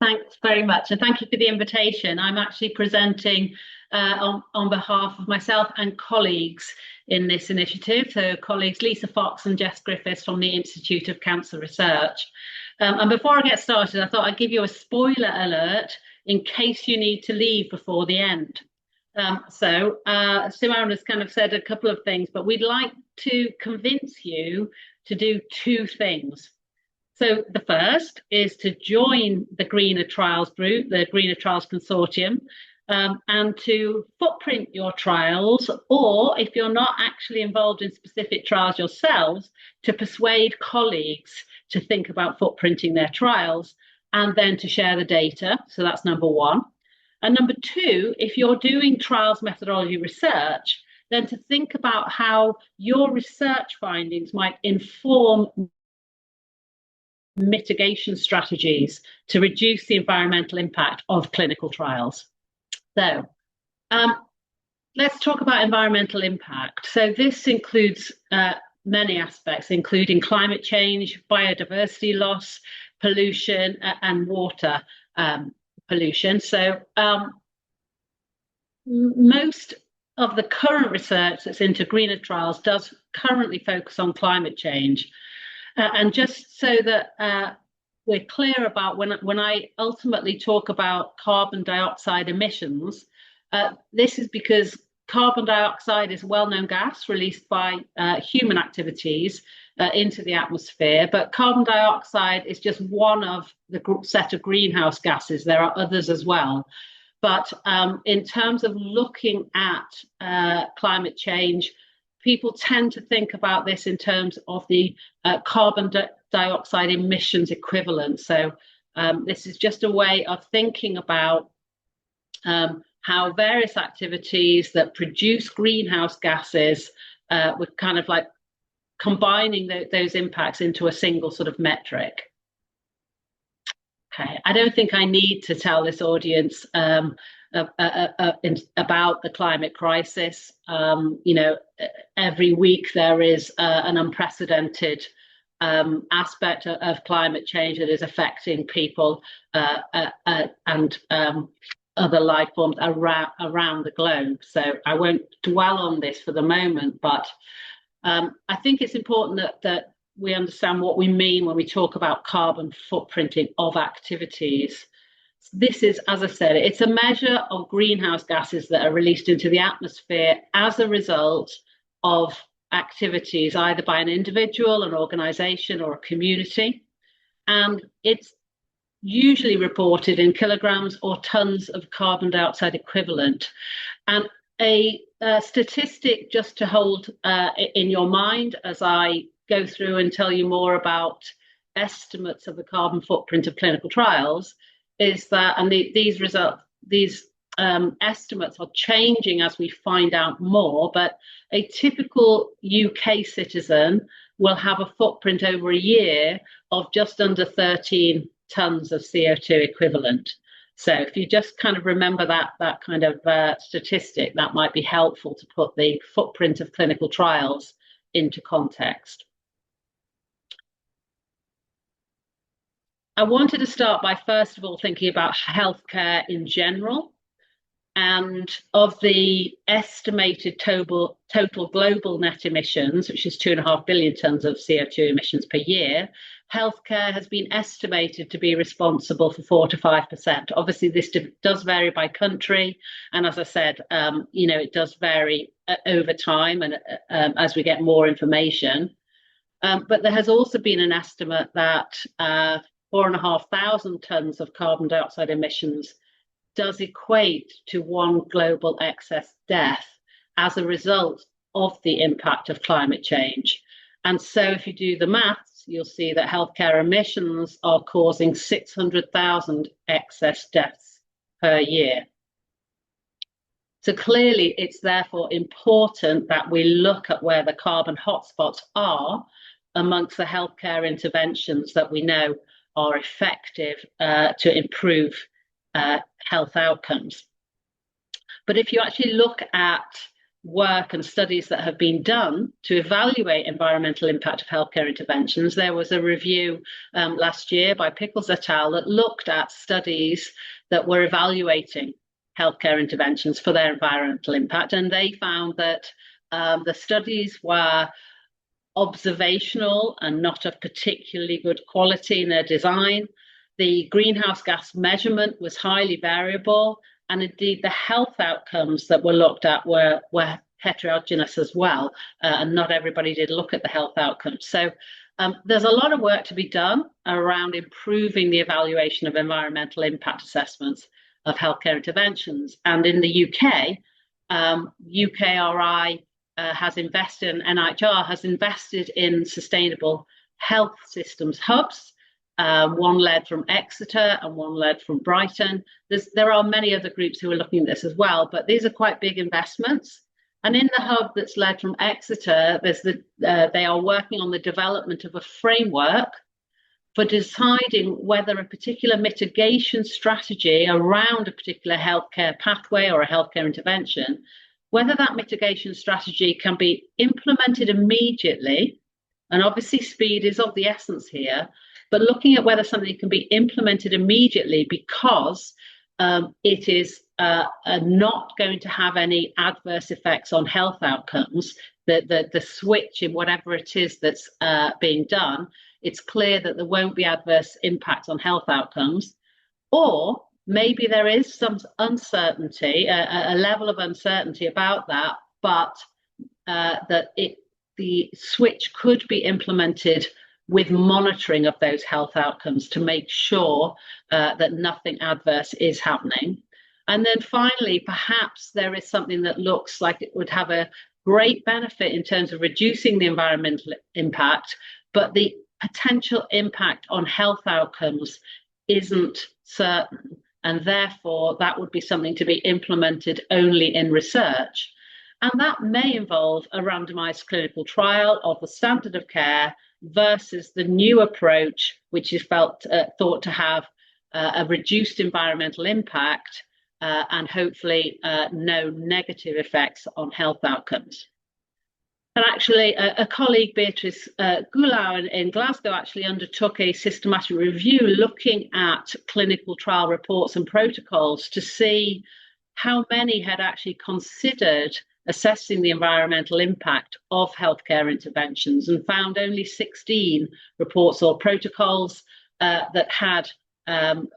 Thanks very much, and thank you for the invitation. I'm actually presenting on behalf of myself and colleagues in this initiative. So colleagues Lisa Fox and Jess Griffiths from the Institute of Cancer Research. And before I get started, I thought I'd give you a spoiler alert in case you need to leave before the end. Sue Aaron has kind of said a couple of things, but we'd like to convince you to do two things. So the first is to join the Greener Trials group, the Greener Trials Consortium, and to footprint your trials, or if you're not actually involved in specific trials yourselves, to persuade colleagues to think about footprinting their trials and then to share the data. So that's number one. And number two, if you're doing trials methodology research, then to think about how your research findings might inform mitigation strategies to reduce the environmental impact of clinical trials. So let's talk about environmental impact. So this includes many aspects, including climate change, biodiversity loss, pollution, and water pollution. So most of the current research that's into greener trials does currently focus on climate change. And just so that we're clear about when I ultimately talk about carbon dioxide emissions, this is because carbon dioxide is a well-known gas released by human activities into the atmosphere, but carbon dioxide is just one of the set of greenhouse gases. There are others as well. But in terms of looking at climate change, people tend to think about this in terms of the carbon dioxide emissions equivalent. So this is just a way of thinking about how various activities that produce greenhouse gases, we're kind of like combining those impacts into a single sort of metric. Okay, I don't think I need to tell this audience about the climate crisis. You know, every week there is an unprecedented aspect of climate change that is affecting people and other life forms around the globe. So I won't dwell on this for the moment, but I think it's important that we understand what we mean when we talk about carbon footprinting of activities. This is, as I said, it's a measure of greenhouse gases that are released into the atmosphere as a result of activities either by an individual, an organization, or a community. And it's usually reported in kilograms or tons of carbon dioxide equivalent. And a statistic just to hold in your mind as I go through and tell you more about estimates of the carbon footprint of clinical trials is that, and these estimates are changing as we find out more, but a typical UK citizen will have a footprint over a year of just under 13 tons of CO2 equivalent. So if you just kind of remember that kind of statistic, that might be helpful to put the footprint of clinical trials into context. I wanted to start by first of all thinking about healthcare in general, and of the estimated total global net emissions, which is 2.5 billion tons of CO2 emissions per year, healthcare has been estimated to be responsible for 4 to 5%. Obviously, this does vary by country, and as I said, you know, it does vary over time and as we get more information. But there has also been an estimate that 4,500 tons of carbon dioxide emissions does equate to one global excess death as a result of the impact of climate change. And so if you do the maths, you'll see that healthcare emissions are causing 600,000 excess deaths per year. So clearly it's therefore important that we look at where the carbon hotspots are amongst the healthcare interventions that we know are effective to improve health outcomes. But if you actually look at work and studies that have been done to evaluate environmental impact of healthcare interventions. There was a review last year by Pickles et al. That looked at studies that were evaluating healthcare interventions for their environmental impact, and they found that the studies were observational and not of particularly good quality in their design. The greenhouse gas measurement was highly variable, and indeed the health outcomes that were looked at were heterogeneous as well, and not everybody did look at the health outcomes. So there's a lot of work to be done around improving the evaluation of environmental impact assessments of healthcare interventions. And in the UK, UKRI has invested, and NHR has invested in sustainable health systems hubs, one led from Exeter and one led from Brighton. There are many other groups who are looking at this as well, but these are quite big investments. And in the hub that's led from Exeter, they are working on the development of a framework for deciding whether a particular mitigation strategy around a particular healthcare pathway or a healthcare intervention, whether that mitigation strategy can be implemented immediately, and obviously speed is of the essence here, but looking at whether something can be implemented immediately because it is not going to have any adverse effects on health outcomes, the switch in whatever it is that's being done, it's clear that there won't be adverse impacts on health outcomes, or maybe there is some uncertainty, a level of uncertainty about that, but that the switch could be implemented with monitoring of those health outcomes to make sure that nothing adverse is happening. And then finally, perhaps there is something that looks like it would have a great benefit in terms of reducing the environmental impact, but the potential impact on health outcomes isn't certain. And therefore, that would be something to be implemented only in research. And that may involve a randomized clinical trial of the standard of care versus the new approach, which is thought to have a reduced environmental impact and hopefully no negative effects on health outcomes. And actually, a colleague, Beatrice Goulau in Glasgow, actually undertook a systematic review looking at clinical trial reports and protocols to see how many had actually considered assessing the environmental impact of healthcare interventions, and found only 16 reports or protocols that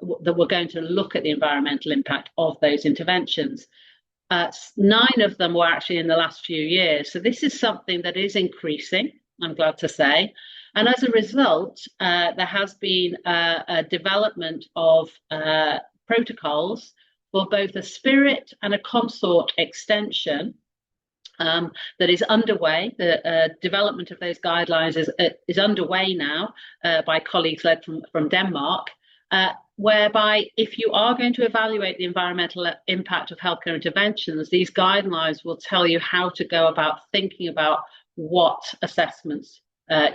were going to look at the environmental impact of those interventions. 9 of them were actually in the last few years. So this is something that is increasing, I'm glad to say. And as a result, there has been a development of protocols for both a SPIRIT and a CONSORT extension that is underway. The development of those guidelines is underway now by colleagues led from Denmark, whereby if you are going to evaluate the environmental impact of healthcare interventions, these guidelines will tell you how to go about thinking about what assessments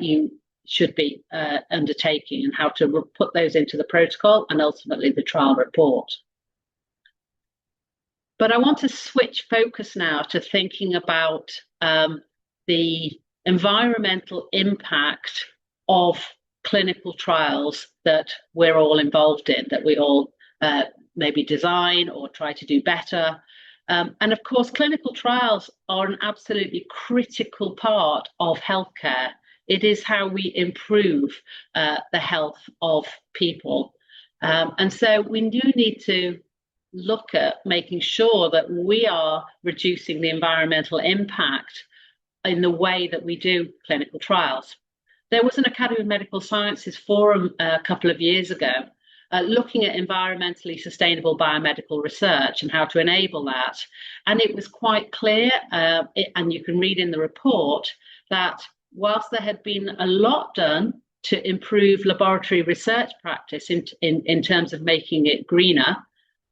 you should be undertaking and how to put those into the protocol and ultimately the trial report. But I want to switch focus now to thinking about the environmental impact of clinical trials that we're all involved in, that we all maybe design or try to do better. And of course, clinical trials are an absolutely critical part of healthcare. It is how we improve the health of people. And so we do need to look at making sure that we are reducing the environmental impact in the way that we do clinical trials. There was an Academy of Medical Sciences forum a couple of years ago looking at environmentally sustainable biomedical research and how to enable that. And it was quite clear, and you can read in the report, that whilst there had been a lot done to improve laboratory research practice in terms of making it greener,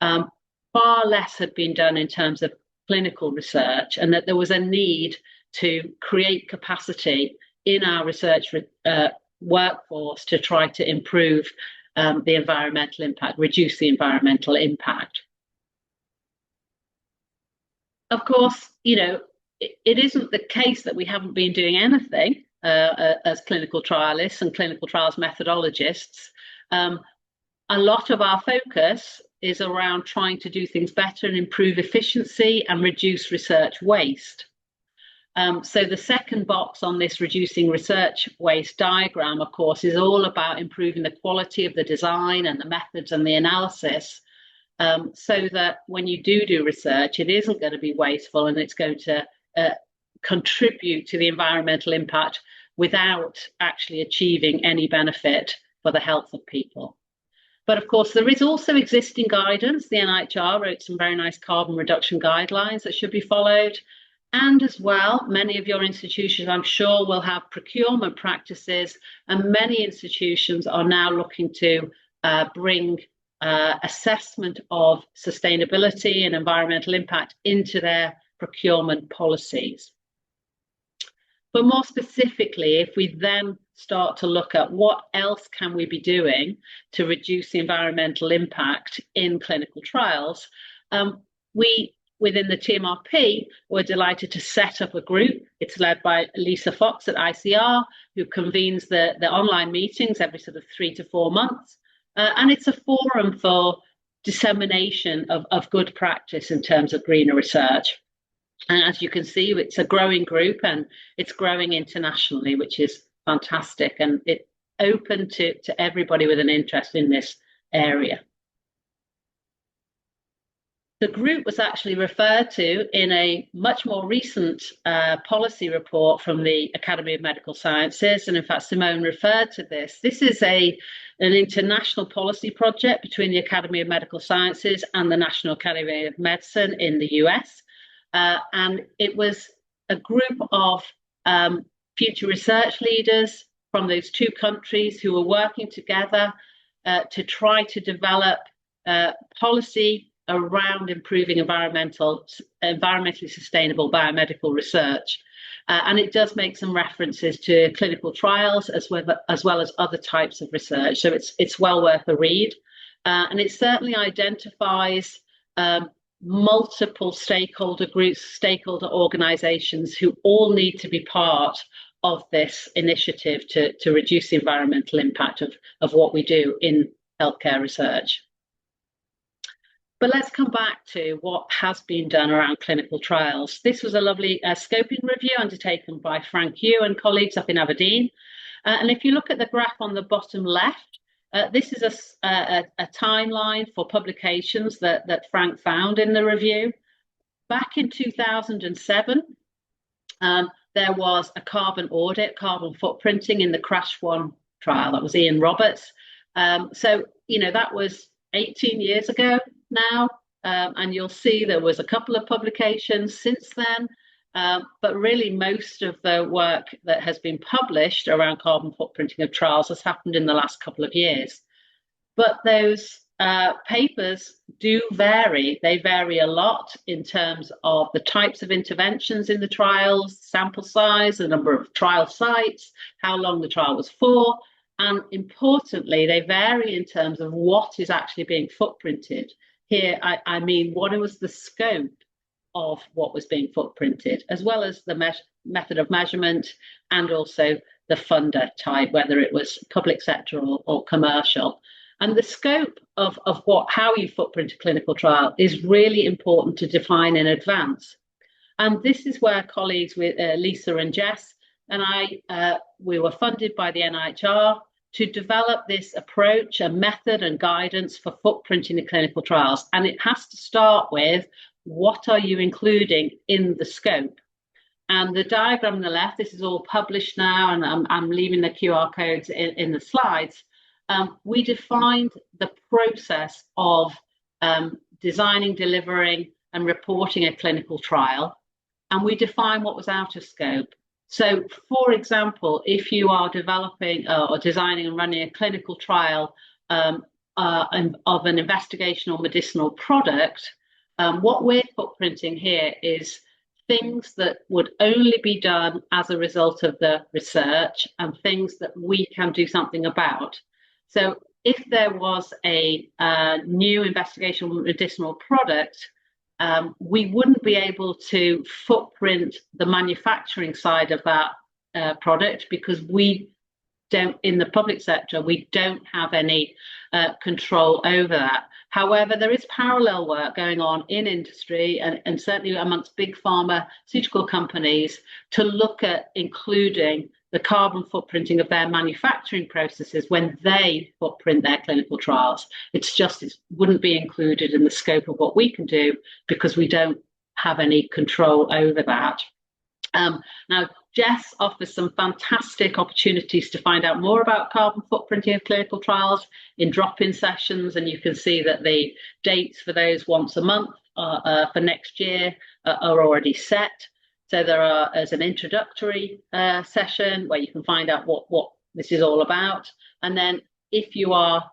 far less had been done in terms of clinical research, and that there was a need to create capacity in our research workforce to try to improve the environmental impact, reduce the environmental impact. Of course, you know, it isn't the case that we haven't been doing anything as clinical trialists and clinical trials methodologists. A lot of our focus is around trying to do things better and improve efficiency and reduce research waste. So the second box on this reducing research waste diagram, of course, is all about improving the quality of the design and the methods and the analysis, so that when you do research, it isn't going to be wasteful and it's going to contribute to the environmental impact without actually achieving any benefit for the health of people. But of course, there is also existing guidance. The NIHR wrote some very nice carbon reduction guidelines that should be followed. And as well, many of your institutions, I'm sure, will have procurement practices, and many institutions are now looking to bring assessment of sustainability and environmental impact into their procurement policies. But more specifically, if we then start to look at what else can we be doing to reduce the environmental impact in clinical trials, we within the TMRP, we're delighted to set up a group. It's led by Lisa Fox at ICR, who convenes the online meetings every sort of 3 to 4 months. And it's a forum for dissemination of good practice in terms of greener research. And as you can see, it's a growing group and it's growing internationally, which is fantastic. And it's open to everybody with an interest in this area. The group was actually referred to in a much more recent policy report from the Academy of Medical Sciences. And in fact, Simone referred to this. This is an international policy project between the Academy of Medical Sciences and the National Academy of Medicine in the US. And it was a group of future research leaders from those two countries who were working together to try to develop policy around improving environmentally sustainable biomedical research. And it does make some references to clinical trials as well as other types of research. So it's well worth a read. And it certainly identifies multiple stakeholder groups, stakeholder organizations who all need to be part of this initiative to reduce the environmental impact of what we do in healthcare research. But let's come back to what has been done around clinical trials. This was a lovely scoping review undertaken by Frank Yu and colleagues up in Aberdeen. And if you look at the graph on the bottom left, this is a timeline for publications that Frank found in the review. Back in 2007, there was a carbon audit, carbon footprinting in the CRASH-1 trial. That was Ian Roberts. So, that was 18 years ago now, and you'll see there was a couple of publications since then, but really most of the work that has been published around carbon footprinting of trials has happened in the last couple of years. But those papers do vary. They vary a lot in terms of the types of interventions in the trials, sample size, the number of trial sites, how long the trial was for, and importantly, they vary in terms of what is actually being footprinted. Here, I mean, what was the scope of what was being footprinted, as well as the method of measurement and also the funder type, whether it was public sector or commercial. And the scope of how you footprint a clinical trial is really important to define in advance. And this is where colleagues with Lisa and Jess and I, we were funded by the NIHR to develop this approach, a method and guidance for footprinting the clinical trials. And it has to start with, what are you including in the scope? And the diagram on the left, this is all published now, and I'm leaving the QR codes in the slides. We defined the process of designing, delivering, and reporting a clinical trial, and we defined what was out of scope. So, for example, if you are developing or designing and running a clinical trial of an investigational medicinal product, what we're footprinting here is things that would only be done as a result of the research and things that we can do something about. So if there was a new investigational medicinal product we wouldn't be able to footprint the manufacturing side of that product, because we don't, in the public sector, we don't have any control over that. However, there is parallel work going on in industry and certainly amongst big pharmaceutical companies to look at including the carbon footprinting of their manufacturing processes when they footprint their clinical trials. It wouldn't be included in the scope of what we can do because we don't have any control over that. Now, Jess offers some fantastic opportunities to find out more about carbon footprinting of clinical trials in drop-in sessions, and you can see that the dates for those once a month for next year are already set. So there's an introductory session where you can find out what this is all about. And then if you are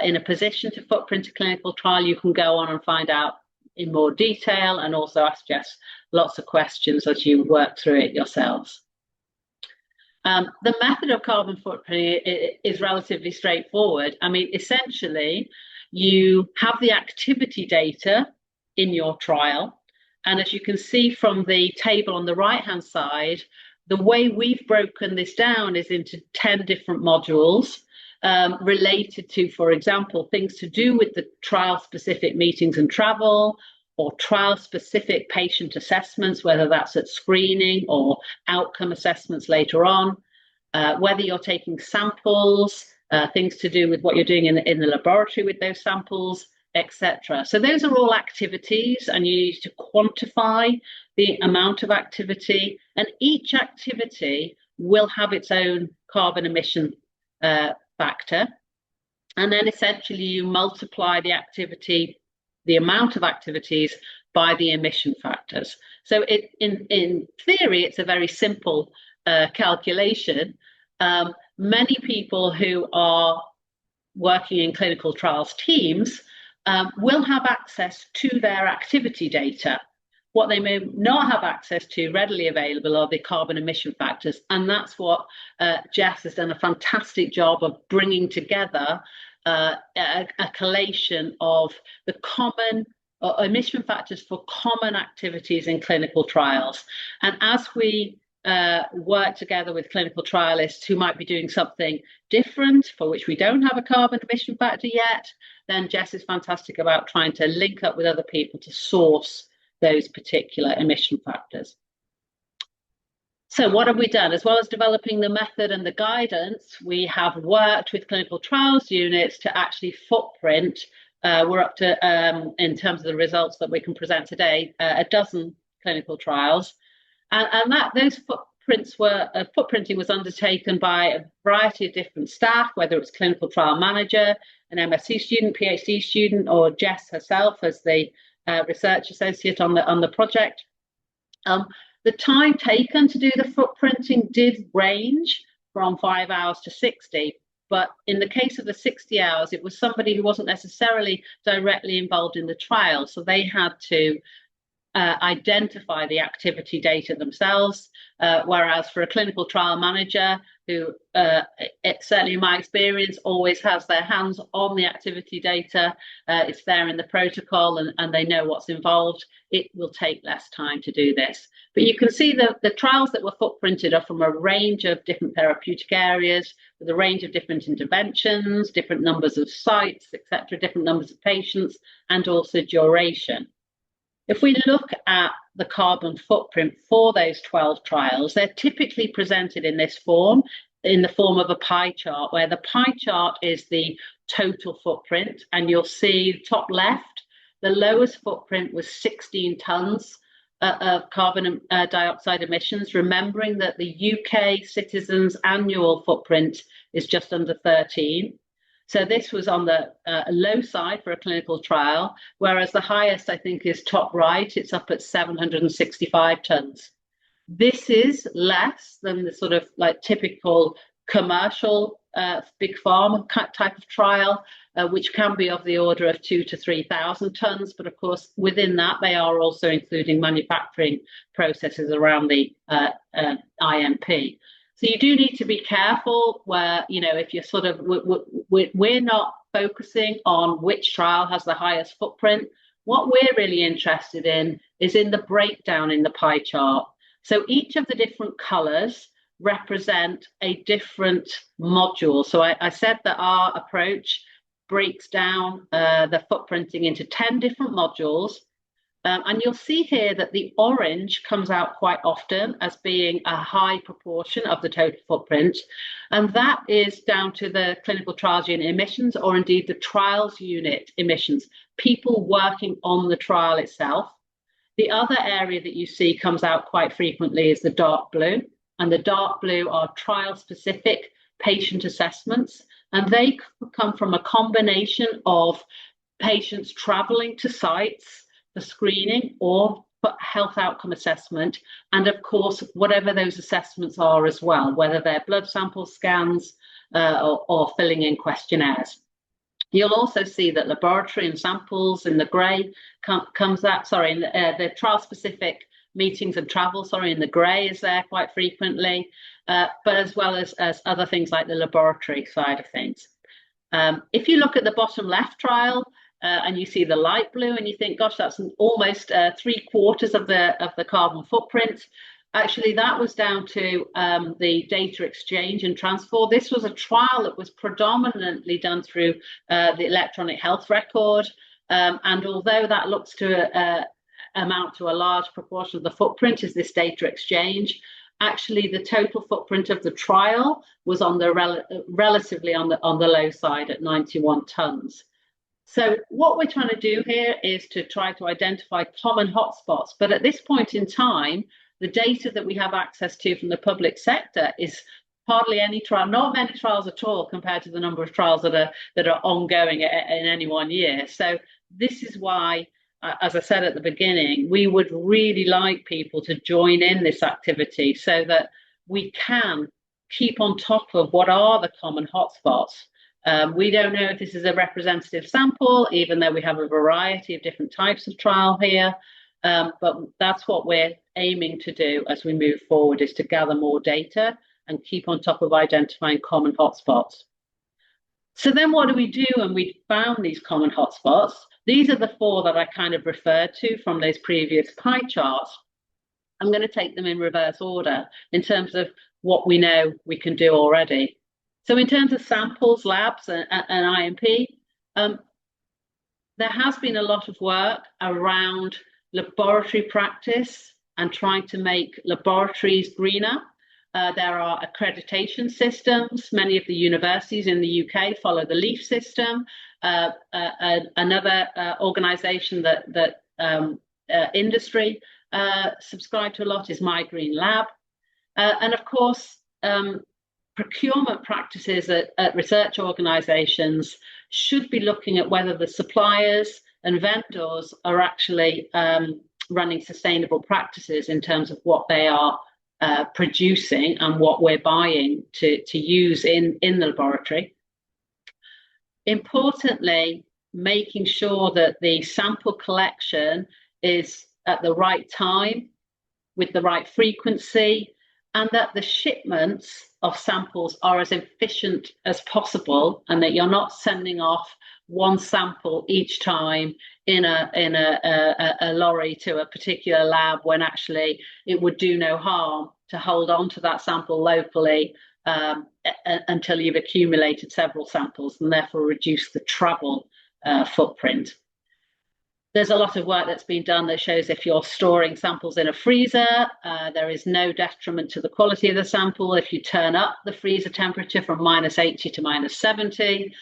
in a position to footprint a clinical trial, you can go on and find out in more detail and also ask Jess lots of questions as you work through it yourselves. The method of carbon footprinting is relatively straightforward. I mean, essentially, you have the activity data in your trial. And as you can see from the table on the right-hand side, the way we've broken this down is into 10 different modules related to, for example, things to do with the trial-specific meetings and travel, or trial-specific patient assessments, whether that's at screening or outcome assessments later on, whether you're taking samples, things to do with what you're doing in the laboratory with those samples, etc. So those are all activities, and you need to quantify the amount of activity, and each activity will have its own carbon emission factor. And then essentially you multiply the activity, the amount of activities, by the emission factors. So in theory, it's a very simple calculation. Many people who are working in clinical trials teams will have access to their activity data. What they may not have access to readily available are the carbon emission factors. And that's what Jess has done a fantastic job of bringing together, a collation of the common emission factors for common activities in clinical trials. And as we work together with clinical trialists who might be doing something different for which we don't have a carbon emission factor yet, then Jess is fantastic about trying to link up with other people to source those particular emission factors. So what have we done? As well as developing the method and the guidance, we have worked with clinical trials units to actually footprint. We're up to, in terms of the results that we can present today, a dozen clinical trials. And those footprinting was undertaken by a variety of different staff, whether it was clinical trial manager, an MSc student, PhD student, or Jess herself as the research associate on the project. The time taken to do the footprinting did range from 5 hours to 60, but in the case of the 60 hours, it was somebody who wasn't necessarily directly involved in the trial, so they had to identify the activity data themselves, whereas for a clinical trial manager who, certainly in my experience, always has their hands on the activity data, it's there in the protocol and they know what's involved, it will take less time to do this. But you can see that the trials that were footprinted are from a range of different therapeutic areas, with a range of different interventions, different numbers of sites, etc., different numbers of patients, and also duration. If we look at the carbon footprint for those 12 trials, they're typically presented in this form, in the form of a pie chart, where the pie chart is the total footprint. And you'll see top left, the lowest footprint was 16 tonnes of carbon dioxide emissions, remembering that the UK citizens' annual footprint is just under 13. So this was on the low side for a clinical trial, whereas the highest, I think, is top right. It's up at 765 tonnes. This is less than the sort of like typical commercial big pharma type of trial, which can be of the order of 2,000 to 3,000 tonnes. But of course, within that, they are also including manufacturing processes around the IMP. So you do need to be careful where, you know, if you're sort of, we're not focusing on which trial has the highest footprint. What we're really interested in is in the breakdown in the pie chart. So each of the different colours represent a different module. So I said that our approach breaks down the footprinting into 10 different modules. And you'll see here that the orange comes out quite often as being a high proportion of the total footprint. And that is down to the clinical trials unit emissions, or indeed the trials unit emissions, people working on the trial itself. The other area that you see comes out quite frequently is the dark blue. And the dark blue are trial-specific patient assessments. And they come from a combination of patients traveling to sites for screening or for health outcome assessment, and of course, whatever those assessments are as well, whether they're blood sample scans or filling in questionnaires. You'll also see that laboratory and samples in the grey comes out, sorry, the trial-specific meetings and travel, sorry, in the grey is there quite frequently, but as well as other things like the laboratory side of things. If you look at the bottom left trial, and you see the light blue and you think, gosh, that's almost 3/4 of the carbon footprint. Actually, that was down to the data exchange and transfer. This was a trial that was predominantly done through the electronic health record. And although that looks to amount to a large proportion of the footprint is this data exchange, actually the total footprint of the trial was on the relatively on the low side at 91 tonnes. So what we're trying to do here is to try to identify common hotspots. But at this point in time, the data that we have access to from the public sector is hardly any trial, not many trials at all compared to the number of trials that are ongoing in any one year. So this is why, as I said at the beginning, we would really like people to join in this activity so that we can keep on top of what are the common hotspots. We don't know if this is a representative sample, even though we have a variety of different types of trial here. But that's what we're aiming to do as we move forward, is to gather more data and keep on top of identifying common hotspots. So then what do we do when we found these common hotspots? These are the 4 that I kind of referred to from those previous pie charts. I'm going to take them in reverse order in terms of what we know we can do already. So in terms of samples, labs, and IMP, there has been a lot of work around laboratory practice and trying to make laboratories greener. There are accreditation systems. Many of the universities in the UK follow the LEAF system. Another organisation that industry subscribe to a lot is My Green Lab. And of course, procurement practices at research organisations should be looking at whether the suppliers and vendors are actually running sustainable practices in terms of what they are producing and what we're buying to use in the laboratory. Importantly, making sure that the sample collection is at the right time, with the right frequency, and that the shipments of samples are as efficient as possible, and that you're not sending off one sample each time in a lorry to a particular lab when actually it would do no harm to hold on to that sample locally until you've accumulated several samples, and therefore reduce the travel footprint. There's a lot of work that's been done that shows if you're storing samples in a freezer, there is no detriment to the quality of the sample if you turn up the freezer temperature from -80 to -70.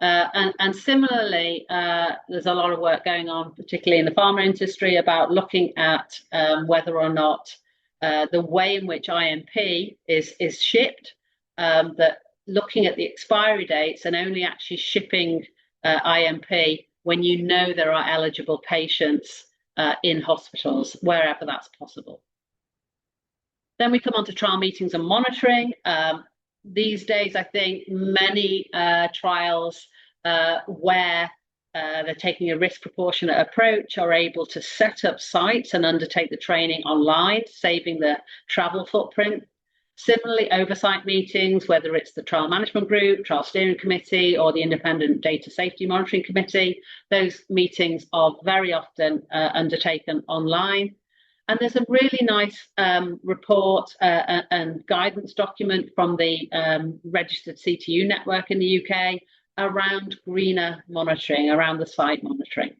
And similarly, there's a lot of work going on, particularly in the pharma industry, about looking at whether or not the way in which IMP is shipped, that looking at the expiry dates and only actually shipping IMP when you know there are eligible patients in hospitals, wherever that's possible. Then we come on to trial meetings and monitoring. These days, I think many trials where they're taking a risk proportionate approach are able to set up sites and undertake the training online, saving the travel footprint. Similarly, oversight meetings, whether it's the trial management group, trial steering committee, or the independent data safety monitoring committee, those meetings are very often undertaken online. And there's a really nice report and guidance document from the registered CTU network in the UK around greener monitoring, around the site monitoring.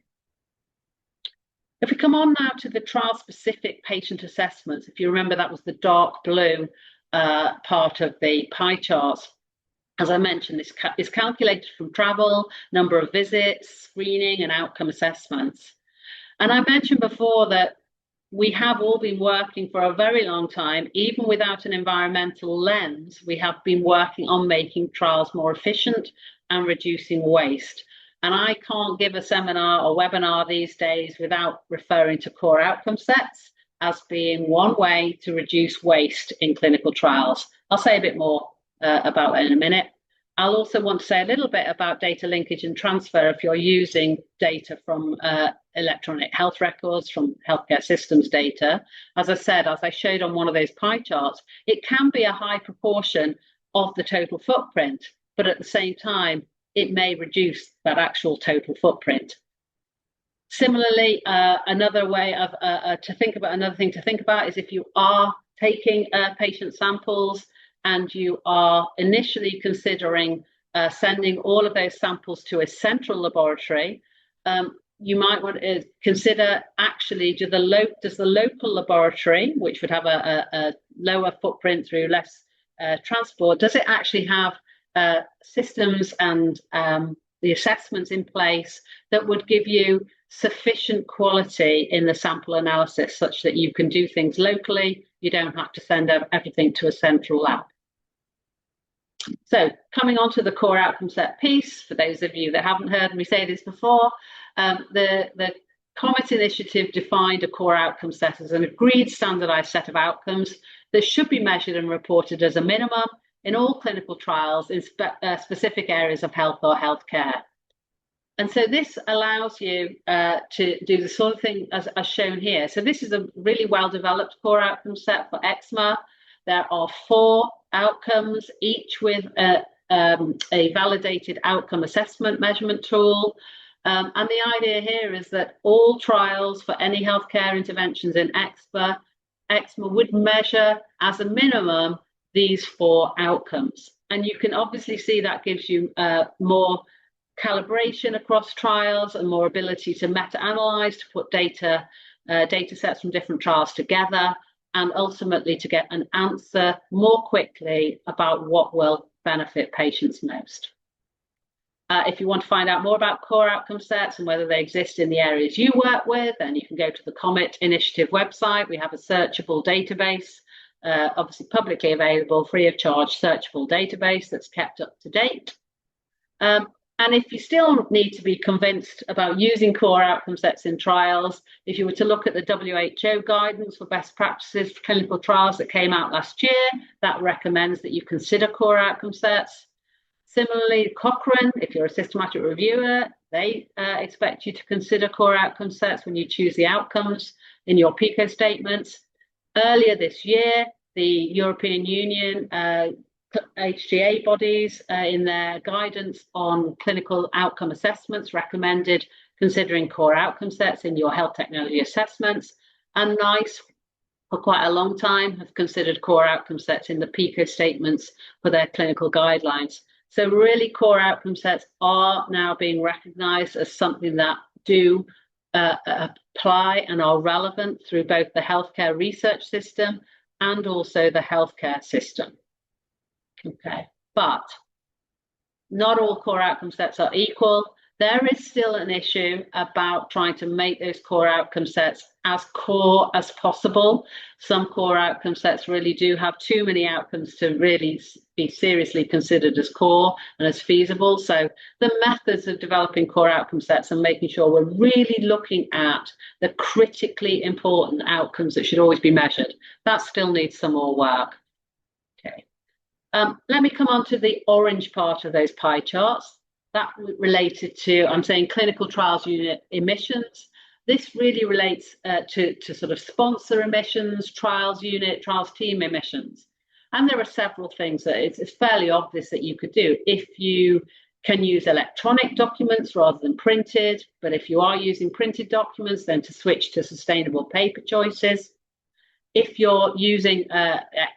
If we come on now to the trial-specific patient assessments, if you remember, that was the dark blue part of the pie charts. As I mentioned, this is calculated from travel, number of visits, screening, and outcome assessments. And I mentioned before that we have all been working for a very long time, even without an environmental lens. We have been working on making trials more efficient and reducing waste. And I can't give a seminar or webinar these days without referring to core outcome sets as being one way to reduce waste in clinical trials. I'll say a bit more about that in a minute. I'll also want to say a little bit about data linkage and transfer if you're using data from electronic health records, from healthcare systems data. As I said, as I showed on one of those pie charts, it can be a high proportion of the total footprint, but at the same time, it may reduce that actual total footprint. Similarly, another thing to think about is if you are taking patient samples and you are initially considering sending all of those samples to a central laboratory, you might want to consider actually, does the local laboratory, which would have a lower footprint through less transport, does it actually have systems and the assessments in place that would give you sufficient quality in the sample analysis such that you can do things locally, you don't have to send everything to a central lab. So coming on to the core outcome set piece, for those of you that haven't heard me say this before, the COMET initiative defined a core outcome set as an agreed standardized set of outcomes that should be measured and reported as a minimum in all clinical trials in specific areas of health or healthcare. And so this allows you to do the sort of thing as shown here. So this is a really well-developed core outcome set for eczema. There are 4 outcomes, each with a validated outcome assessment measurement tool. And the idea here is that all trials for any healthcare interventions in eczema would measure as a minimum these 4 outcomes. And you can obviously see that gives you more calibration across trials and more ability to meta-analyze, to put data sets from different trials together, and ultimately to get an answer more quickly about what will benefit patients most. If you want to find out more about core outcome sets and whether they exist in the areas you work with, then you can go to the COMET initiative website. We have a searchable database, obviously publicly available, free of charge, searchable database that's kept up to date. And if you still need to be convinced about using core outcome sets in trials, if you were to look at the WHO guidance for best practices for clinical trials that came out last year, that recommends that you consider core outcome sets. Similarly, Cochrane, if you're a systematic reviewer, they expect you to consider core outcome sets when you choose the outcomes in your PICO statements. Earlier this year, the European Union HTA bodies in their guidance on clinical outcome assessments recommended considering core outcome sets in your health technology assessments, and NICE for quite a long time have considered core outcome sets in the PICO statements for their clinical guidelines. So really core outcome sets are now being recognized as something that do apply and are relevant through both the healthcare research system and also the healthcare system. Okay, but not all core outcome sets are equal. There is still an issue about trying to make those core outcome sets as core as possible. Some core outcome sets really do have too many outcomes to really be seriously considered as core and as feasible. So the methods of developing core outcome sets and making sure we're really looking at the critically important outcomes that should always be measured, that still needs some more work. Okay. Let me come on to the orange part of those pie charts. That related to, I'm saying, clinical trials unit emissions. This really relates to sort of sponsor emissions, trials unit, trials team emissions. And there are several things that it's fairly obvious that you could do. If you can use electronic documents rather than printed, but if you are using printed documents, then to switch to sustainable paper choices. If you're using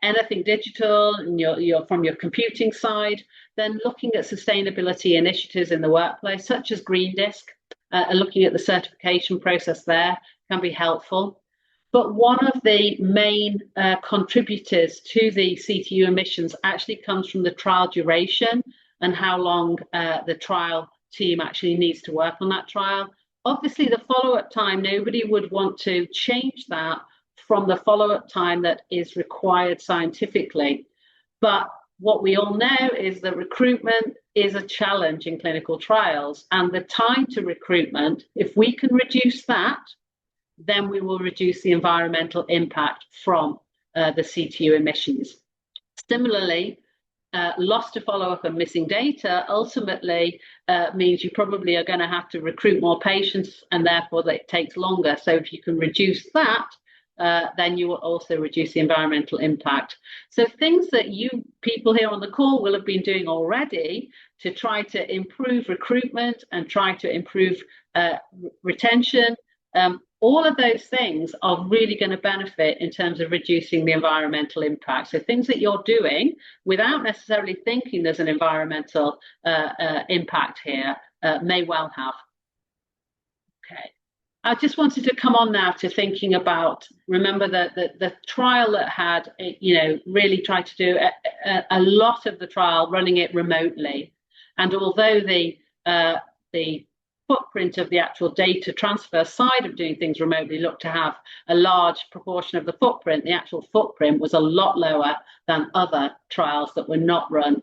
anything digital and you're from your computing side, then looking at sustainability initiatives in the workplace, such as Green Disc, and looking at the certification process there can be helpful. But one of the main contributors to the CTU emissions actually comes from the trial duration and how long the trial team actually needs to work on that trial. Obviously, the follow-up time, nobody would want to change that from the follow-up time that is required scientifically. But what we all know is that recruitment is a challenge in clinical trials, and the time to recruitment, if we can reduce that, then we will reduce the environmental impact from the CTU emissions. Similarly, loss to follow-up and missing data ultimately means you probably are going to have to recruit more patients, and therefore that it takes longer. So if you can reduce that, then you will also reduce the environmental impact. So things that you people here on the call will have been doing already to try to improve recruitment and try to improve retention, all of those things are really going to benefit in terms of reducing the environmental impact. So things that you're doing without necessarily thinking there's an environmental impact here may well have. Okay. I just wanted to come on now to thinking about, remember the trial that had, really tried to do a lot of the trial running it remotely. And although the footprint of the actual data transfer side of doing things remotely looked to have a large proportion of the footprint, the actual footprint was a lot lower than other trials that were not run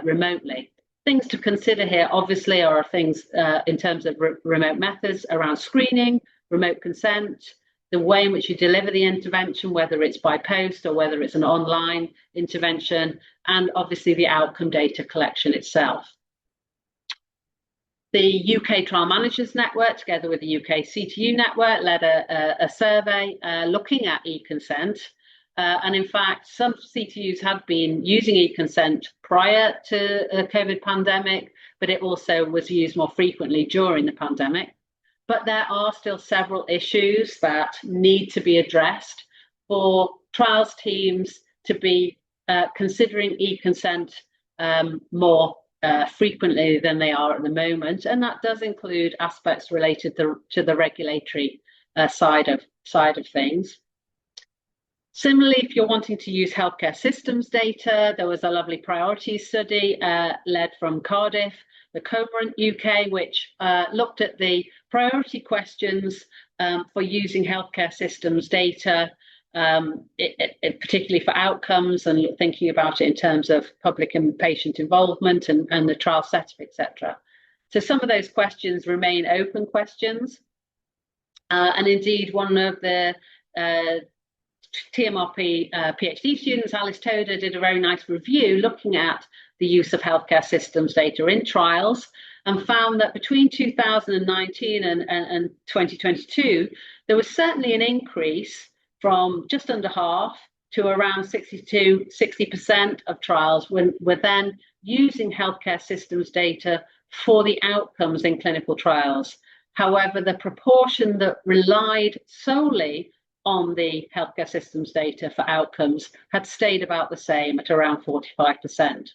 remotely. Things to consider here, obviously, are things in terms of remote methods around screening, remote consent, the way in which you deliver the intervention, whether it's by post or whether it's an online intervention, and obviously the outcome data collection itself. The UK Trial Managers Network, together with the UK CTU Network, led a survey looking at e-consent. And in fact, some CTUs had been using e-consent prior to the COVID pandemic, but it also was used more frequently during the pandemic. But there are still several issues that need to be addressed for trials teams to be considering e-consent more frequently than they are at the moment, and that does include aspects related to the regulatory side of things. Similarly, if you're wanting to use healthcare systems data, there was a lovely priorities study led from Cardiff, the Comerant UK, which looked at the priority questions for using healthcare systems data, particularly for outcomes and thinking about it in terms of public and patient involvement and the trial setup, etc. So some of those questions remain open questions. And indeed, one of the TMRP PhD students, Alice Toder, did a very nice review looking at the use of healthcare systems data in trials and found that between 2019 and 2022, there was certainly an increase from just under half to around 60% of trials were then using healthcare systems data for the outcomes in clinical trials. However, the proportion that relied solely on the healthcare systems data for outcomes had stayed about the same at around 45%.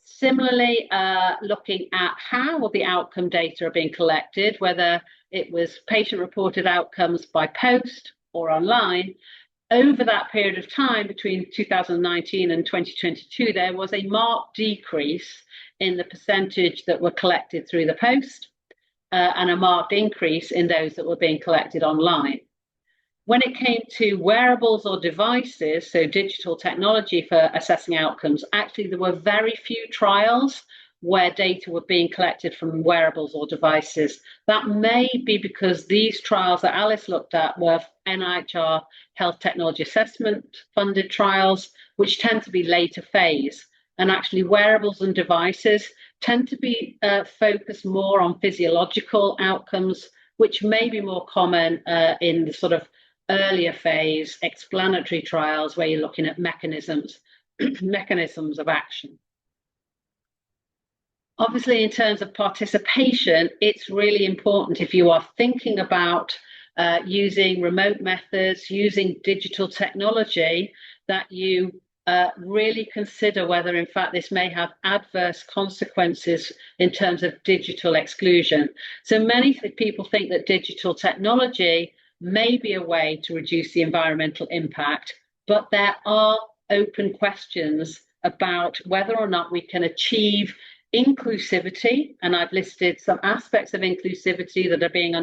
Similarly, looking at how the outcome data are being collected, whether it was patient-reported outcomes by post or online, over that period of time between 2019 and 2022, there was a marked decrease in the percentage that were collected through the post and a marked increase in those that were being collected online. When it came to wearables or devices, so digital technology for assessing outcomes, actually there were very few trials where data were being collected from wearables or devices. That may be because these trials that Alice looked at were NIHR Health Technology Assessment funded trials, which tend to be later phase. And actually wearables and devices tend to be focused more on physiological outcomes, which may be more common in the sort of earlier phase explanatory trials where you're looking at mechanisms of action. Obviously, in terms of participation, it's really important if you are thinking about using remote methods, using digital technology, that you really consider whether, in fact, this may have adverse consequences in terms of digital exclusion. So many people think that digital technology may be a way to reduce the environmental impact, but there are open questions about whether or not we can achieve inclusivity, and I've listed some aspects of inclusivity that are being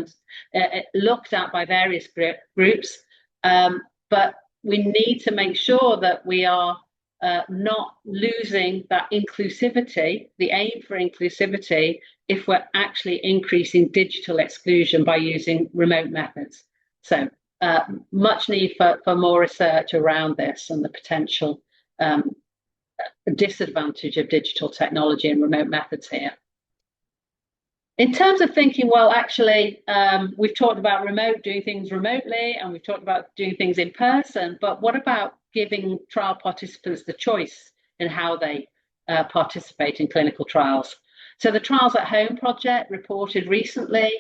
looked at by various groups, but we need to make sure that we are not losing that inclusivity, the aim for inclusivity, if we're actually increasing digital exclusion by using remote methods. So much need for more research around this and the potential disadvantage of digital technology and remote methods here. In terms of thinking, well, actually, we've talked about doing things remotely, and we've talked about doing things in person, but what about giving trial participants the choice in how they participate in clinical trials? So the Trials at Home project reported recently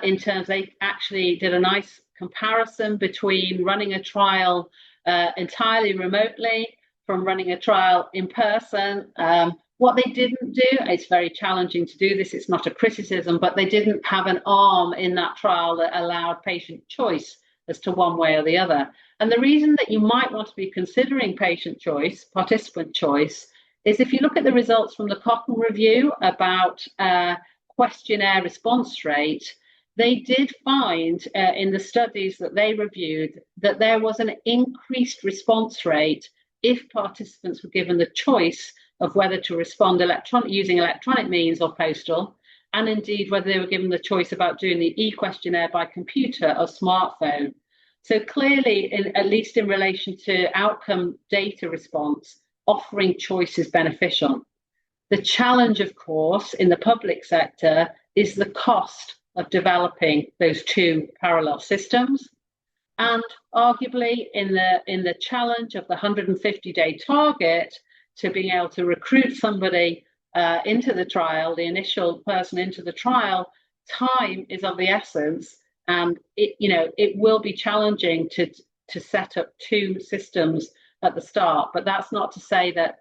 in terms, they actually did a nice comparison between running a trial entirely remotely from running a trial in person. What they didn't do, it's very challenging to do this, it's not a criticism, but they didn't have an arm in that trial that allowed patient choice as to one way or the other. And the reason that you might want to be considering patient choice, participant choice, is if you look at the results from the Cochrane review about questionnaire response rate, they did find in the studies that they reviewed that there was an increased response rate if participants were given the choice of whether to respond using electronic means or postal, and indeed whether they were given the choice about doing the e-questionnaire by computer or smartphone. So clearly, at least in relation to outcome data response, offering choice is beneficial. The challenge, of course, in the public sector is the cost of developing those two parallel systems. And arguably, in the challenge of the 150-day target, to being able to recruit somebody into the trial, the initial person into the trial, time is of the essence, and it will be challenging to set up two systems at the start. But that's not to say that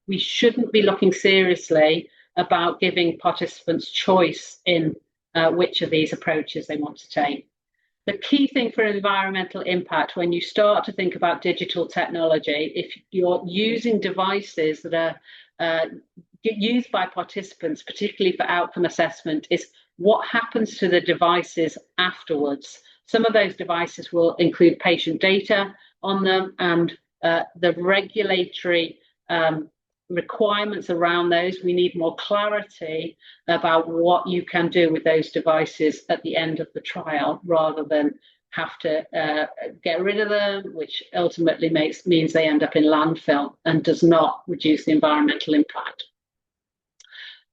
we shouldn't be looking seriously about giving participants choice in which of these approaches they want to take. The key thing for environmental impact, when you start to think about digital technology, if you're using devices that are used by participants, particularly for outcome assessment, is what happens to the devices afterwards. Some of those devices will include patient data on them, and the regulatory requirements around those, we need more clarity about what you can do with those devices at the end of the trial, rather than have to get rid of them, which ultimately means they end up in landfill and does not reduce the environmental impact.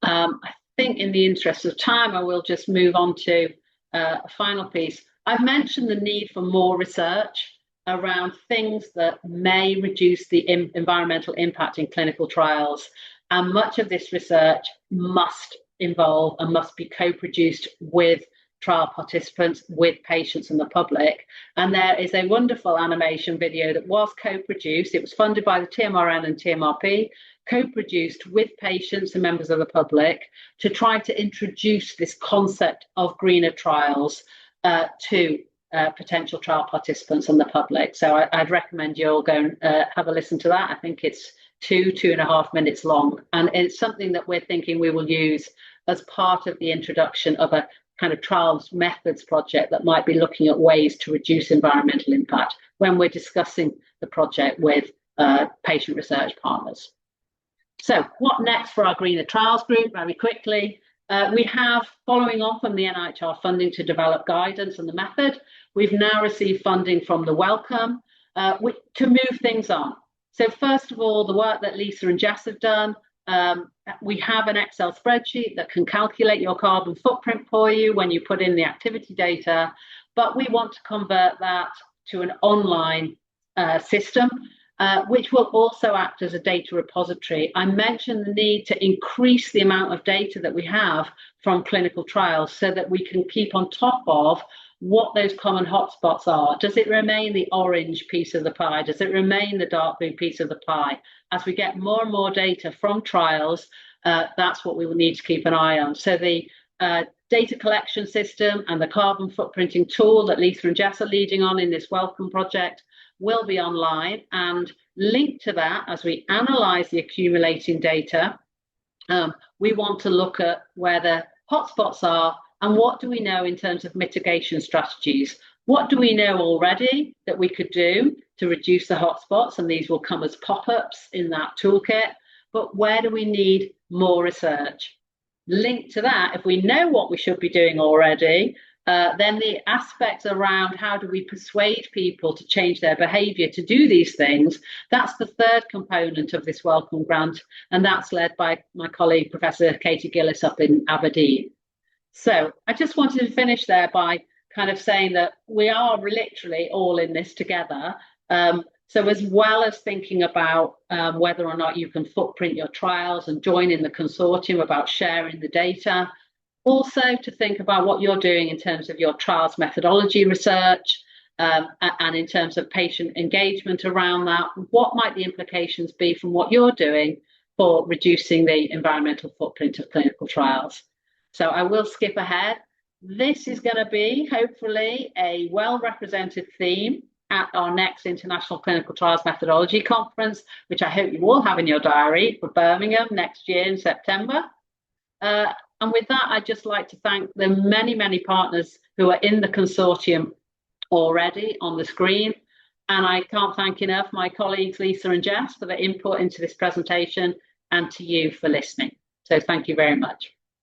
I think in the interest of time, I will just move on to a final piece. I've mentioned the need for more research around things that may reduce the environmental impact in clinical trials. And much of this research must involve and must be co-produced with trial participants, with patients and the public. And there is a wonderful animation video that was co-produced. It was funded by the TMRN and TMRP, co-produced with patients and members of the public to try to introduce this concept of greener trials to potential trial participants and the public. So I'd recommend you all go and have a listen to that. I think it's 2.5 minutes long, and it's something that we're thinking we will use as part of the introduction of a kind of trials methods project that might be looking at ways to reduce environmental impact when we're discussing the project with patient research partners. So what next for our Greener Trials group? Very quickly, we have, following on from the NIHR funding to develop guidance and the method, we've now received funding from the Wellcome to move things on. So first of all, the work that Lisa and Jess have done, we have an Excel spreadsheet that can calculate your carbon footprint for you when you put in the activity data, but we want to convert that to an online system, which will also act as a data repository. I mentioned the need to increase the amount of data that we have from clinical trials so that we can keep on top of what those common hotspots are. Does it remain the orange piece of the pie? Does it remain the dark blue piece of the pie? As we get more and more data from trials, that's what we will need to keep an eye on. So the data collection system and the carbon footprinting tool that Lisa and Jess are leading on in this Welcome project will be online, and linked to that, as we analyse the accumulating data, we want to look at where the hotspots are and what do we know in terms of mitigation strategies. What do we know already that we could do to reduce the hotspots, and these will come as pop-ups in that toolkit, but where do we need more research? Linked to that, if we know what we should be doing already, then the aspects around how do we persuade people to change their behaviour to do these things, that's the third component of this Welcome grant, and that's led by my colleague, Professor Katie Gillis up in Aberdeen. So I just wanted to finish there by kind of saying that we are literally all in this together. So as well as thinking about whether or not you can footprint your trials and join in the consortium about sharing the data, also to think about what you're doing in terms of your trials methodology research and in terms of patient engagement around that. What might the implications be from what you're doing for reducing the environmental footprint of clinical trials? So I will skip ahead. This is going to be hopefully a well-represented theme at our next International Clinical Trials Methodology Conference, which I hope you all have in your diary for Birmingham next year in September. And with that, I'd just like to thank the many, many partners who are in the consortium already on the screen. And I can't thank enough my colleagues, Lisa and Jess, for their input into this presentation, and to you for listening. So thank you very much.